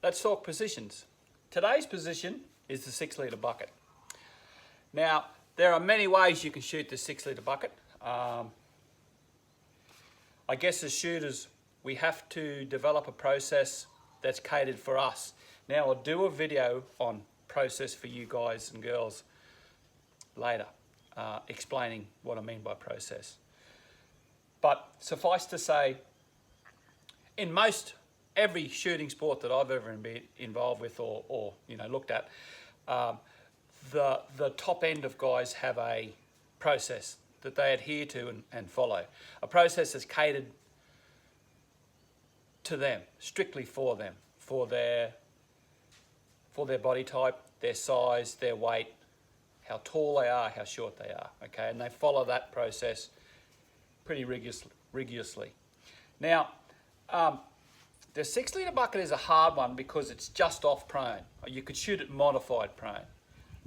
Let's talk positions. Today's position is the 6 litre bucket. Now, there are many ways you can shoot the 6 litre bucket. I guess as shooters, we have to develop a process that's catered for us. Now, I'll do a video on process for you guys and girls later, explaining what I mean by process. But suffice to say, in every shooting sport that I've ever been involved with or looked at, the top end of guys have a process that they adhere to and follow. A process that's catered to them, strictly for them, for their body type, their size, their weight, how tall they are, how short they are, okay? And they follow that process pretty rigorously. Now, the 6 litre bucket is a hard one because it's just off prone. You could shoot it modified prone.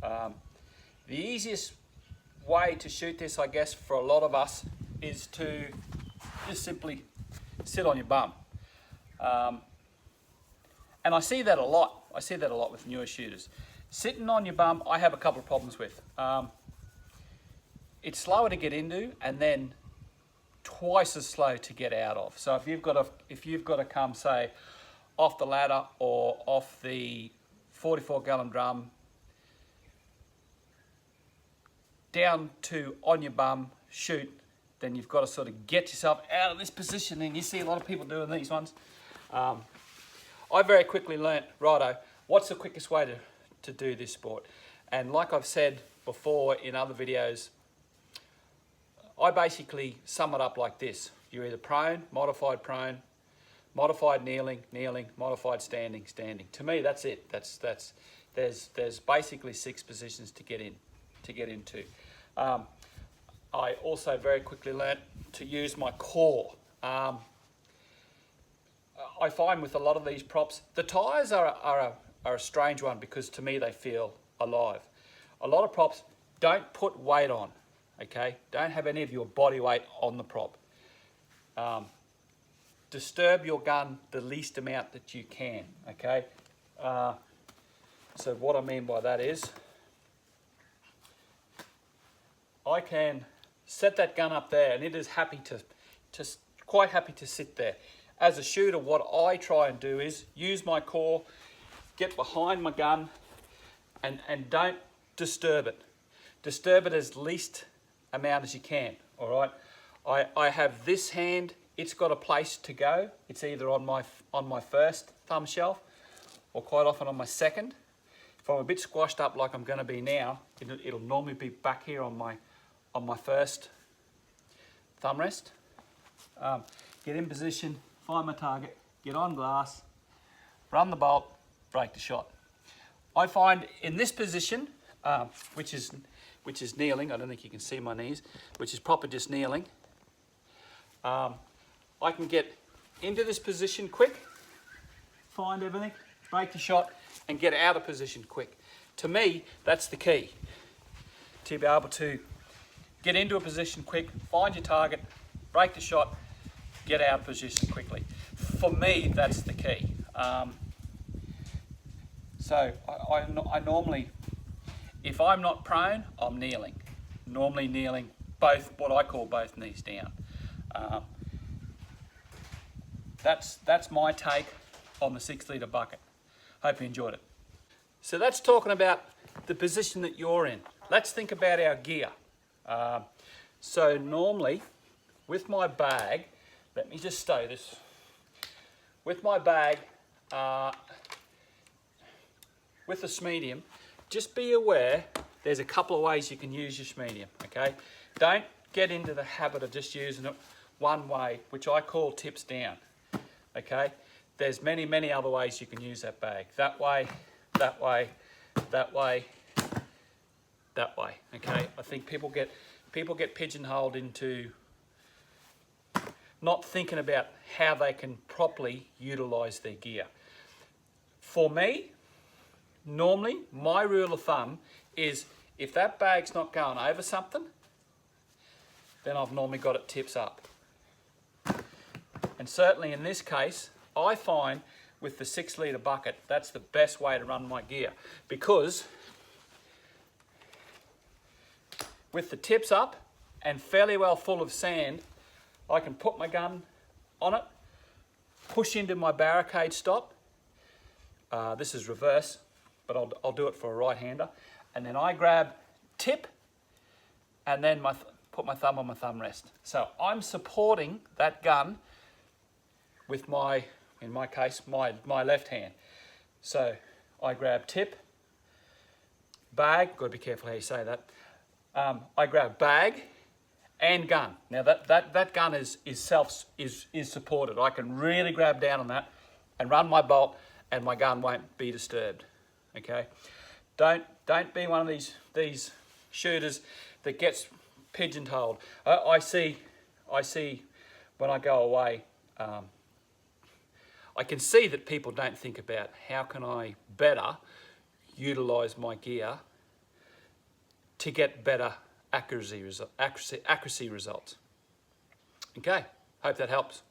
The easiest way to shoot this, I guess, for a lot of us is to just simply sit on your bum. And I see that a lot. I see that a lot with newer shooters. Sitting on your bum, I have a couple of problems with. It's slower to get into and then twice as slow to get out of. So if you've got to come, say, off the ladder or off the 44-gallon drum down to on your bum, shoot, then you've got to sort of get yourself out of this position, and you see a lot of people doing these ones. I very quickly learnt, righto, what's the quickest way to do this sport? And like I've said before in other videos, I basically sum it up like this. You're either prone, modified kneeling, modified standing. To me, that's it. There's basically 6 positions to get into. I also very quickly learnt to use my core. I find with a lot of these props, the tires are a strange one because to me they feel alive. A lot of props don't put weight on. Okay, don't have any of your body weight on the prop. Disturb your gun the least amount that you can, okay? So what I mean by that is, I can set that gun up there and it is quite happy to sit there. As a shooter, what I try and do is use my core, get behind my gun and don't disturb it. Disturb it as least amount as you can, all right? I have this hand, it's got a place to go. It's either on my first thumb shelf or quite often on my second. If I'm a bit squashed up like I'm gonna be now, it'll normally be back here on my first thumb rest. Get in position, find my target, get on glass, run the bolt, break the shot. I find in this position, which is kneeling, I don't think you can see my knees, which is proper just kneeling, I can get into this position quick, find everything, break the shot, and get out of position quick. To me, that's the key, to be able to get into a position quick, find your target, break the shot, get out of position quickly. For me, that's the key. So I normally, if I'm not prone, I'm kneeling. Normally kneeling, what I call both knees down. That's my take on the 6 litre bucket. Hope you enjoyed it. So that's talking about the position that you're in. Let's think about our gear. So normally, with my bag, let me just stow this. With my bag, with the smedium, just be aware there's a couple of ways you can use your smedium, okay? Don't get into the habit of just using it one way, which I call tips down, okay? There's many, many other ways you can use that bag. That way, that way, that way, that way, okay? I think people get pigeonholed into not thinking about how they can properly utilize their gear. For me, normally, my rule of thumb is if that bag's not going over something, then I've normally got it tips up. And certainly in this case, I find with the 6 litre bucket, that's the best way to run my gear, because with the tips up and fairly well full of sand, I can put my gun on it, push into my barricade stop. This is reverse, but I'll do it for a right-hander. And then I grab tip and then put my thumb on my thumb rest. So I'm supporting that gun with my, in my case, my left hand. So I grab tip, bag, got to be careful how you say that. I grab bag and gun. Now that gun is supported. I can really grab down on that and run my bolt, and my gun won't be disturbed. Okay, don't be one of these shooters that gets pigeonholed. I see when I go away. I can see that people don't think about how can I better utilise my gear to get better accuracy results. Okay, hope that helps.